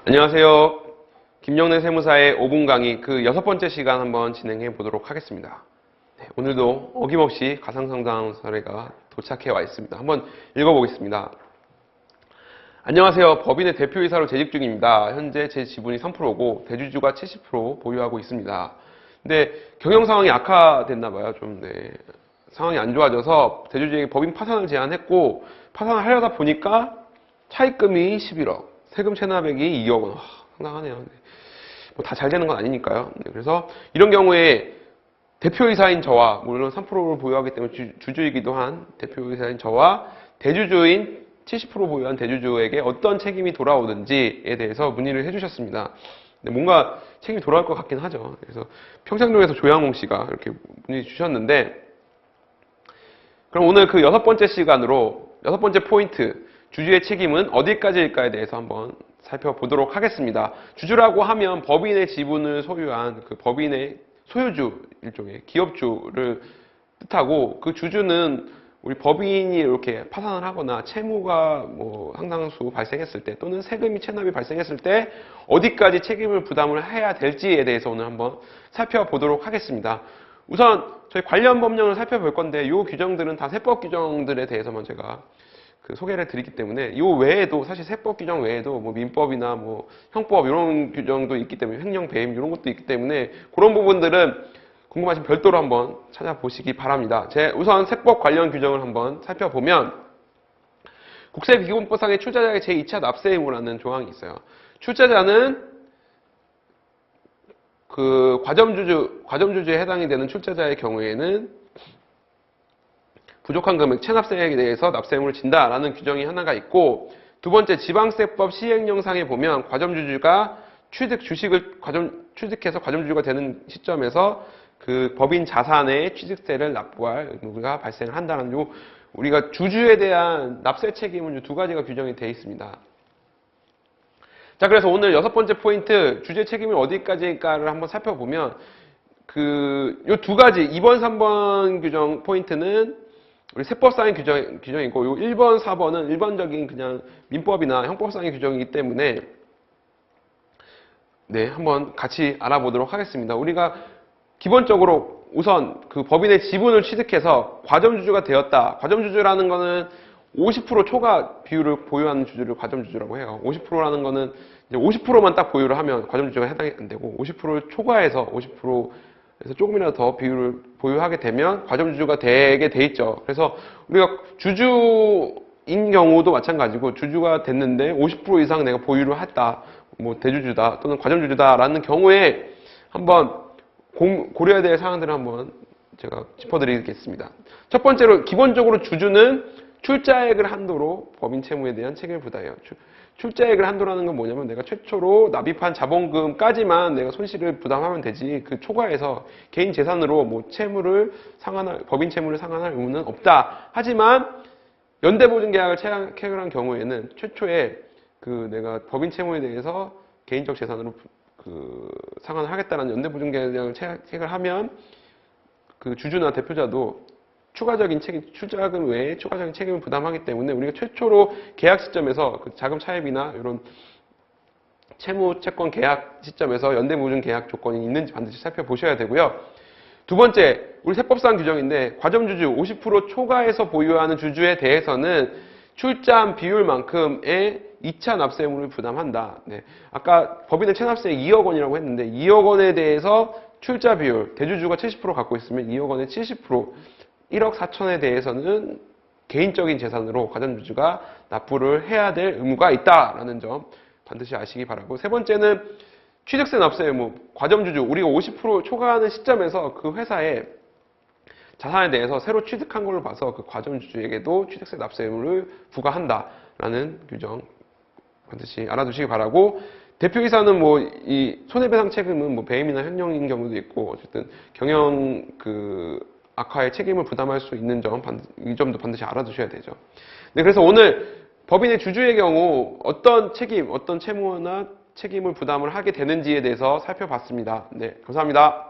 안녕하세요. 김영래 세무사의 5분 강의 그 6번째 시간 한번 진행해 보도록 하겠습니다. 네, 오늘도 어김없이 가상상담 사례가 도착해 와 있습니다. 한번 읽어보겠습니다. 안녕하세요. 법인의 대표이사로 재직 중입니다. 현재 제 지분이 3%고 대주주가 70% 보유하고 있습니다. 근데 경영 상황이 악화됐나 봐요. 좀 상황이 안 좋아져서 대주주에게 법인 파산을 제안했고 파산을 하려다 보니까 차입금이 11억, 세금 체납액이 2억 원. 상당하네요. 뭐 다 잘 되는 건 아니니까요. 그래서 이런 경우에 대표이사인 저와, 물론 3%를 보유하기 때문에 주주이기도 한 대표이사인 저와 대주주인 70% 보유한 대주주에게 어떤 책임이 돌아오는지에 대해서 문의를 해주셨습니다. 뭔가 책임이 돌아올 것 같긴 하죠. 그래서 평창동에서 조양홍 씨가 이렇게 문의 주셨는데, 그럼 오늘 그 6번째 시간으로 6번째 포인트, 주주의 책임은 어디까지일까에 대해서 한번 살펴보도록 하겠습니다. 주주라고 하면 법인의 지분을 소유한 그 법인의 소유주, 일종의 기업주를 뜻하고, 그 주주는 우리 법인이 이렇게 파산을 하거나 채무가 뭐 상당수 발생했을 때 또는 세금이 체납이 발생했을 때 어디까지 책임을 부담을 해야 될지에 대해서 오늘 한번 살펴보도록 하겠습니다. 우선 저희 관련 법령을 살펴볼 건데 이 규정들은 다 세법 규정들에 대해서만 제가 소개를 드리기 때문에 이 외에도 사실 세법 규정 외에도 뭐 민법이나 뭐 형법 이런 규정도 있기 때문에 횡령 배임 이런 것도 있기 때문에 그런 부분들은 궁금하시면 별도로 한번 찾아보시기 바랍니다. 우선 세법 관련 규정을 한번 살펴보면 국세기본법상의 출자자의 제2차 납세 의무라는 조항이 있어요. 출자자는 그 과점주주에 해당이 되는 출자자의 경우에는 부족한 금액 체납세액에 대해서 납세 의무를 진다라는 규정이 하나가 있고, 두 번째 지방세법 시행령상에 보면 과점주주가 취득해서 과점주주가 되는 시점에서 그 법인 자산의 취득세를 납부할 의무가 발생을 한다는 우리가 주주에 대한 납세 책임은 두 가지가 규정이 되어 있습니다. 자, 그래서 오늘 6번째 포인트, 주주의 책임이 어디까지일까를 한번 살펴보면 요 두 가지 2번, 3번 규정 포인트는 우리 세법상의 규정이고, 요 1번, 4번은 일반적인 그냥 민법이나 형법상의 규정이기 때문에 한번 같이 알아보도록 하겠습니다. 우리가 기본적으로 우선 그 법인의 지분을 취득해서 과점주주가 되었다. 과점주주라는 거는 50% 초과 비율을 보유하는 주주를 과점주주라고 해요. 50%라는 거는 이제 50%만 딱 보유를 하면 과점주주가 해당이 안 되고, 50%를 초과해서 50%에서 조금이라도 더 비율을 보유하게 되면 과점주주가 되게 돼 있죠. 그래서 우리가 주주인 경우도 마찬가지고, 주주가 됐는데 50% 이상 내가 보유를 했다, 뭐 대주주다 또는 과점주주다라는 경우에 한번 고려해야 될 사항들을 한번 제가 짚어드리겠습니다. 첫 번째로 기본적으로 주주는 출자액을 한도로 법인 채무에 대한 책임을 부담해요. 출자액을 한도라는 건 뭐냐면 내가 최초로 납입한 자본금까지만 내가 손실을 부담하면 되지, 그 초과해서 개인 재산으로 뭐 법인 채무를 상환할 의무는 없다. 하지만 연대보증계약을 체결한 경우에는 최초에 내가 법인 채무에 대해서 개인적 재산으로 상환을 하겠다는 연대보증계약을 체결하면 그 주주나 대표자도 추가적인 출자금 외에 추가적인 책임을 부담하기 때문에 우리가 최초로 계약 시점에서 그 자금 차입이나 이런 채무 채권 계약 시점에서 연대보증 계약 조건이 있는지 반드시 살펴보셔야 되고요. 두 번째, 우리 세법상 규정인데 과점주주 50% 초과해서 보유하는 주주에 대해서는 출자한 비율만큼의 2차 납세 의무를 부담한다. 아까 법인의 체납세 2억 원이라고 했는데 2억 원에 대해서 출자 비율, 대주주가 70% 갖고 있으면 2억 원의 70%, 1억 4천에 대해서는 개인적인 재산으로 과점주주가 납부를 해야 될 의무가 있다라는 점 반드시 아시기 바라고, 세 번째는 취득세 납세 의무, 과점주주, 우리가 50% 초과하는 시점에서 그 회사의 자산에 대해서 새로 취득한 걸로 봐서 그 과점주주에게도 취득세 납세 의무를 부과한다라는 규정 반드시 알아두시기 바라고, 대표이사는 뭐 이 손해배상 책임은 뭐 배임이나 횡령인 경우도 있고 어쨌든 경영 악화의 책임을 부담할 수 있는 이 점도 반드시 알아두셔야 되죠. 그래서 오늘 법인의 주주의 경우 어떤 채무나 책임을 부담을 하게 되는지에 대해서 살펴봤습니다. 감사합니다.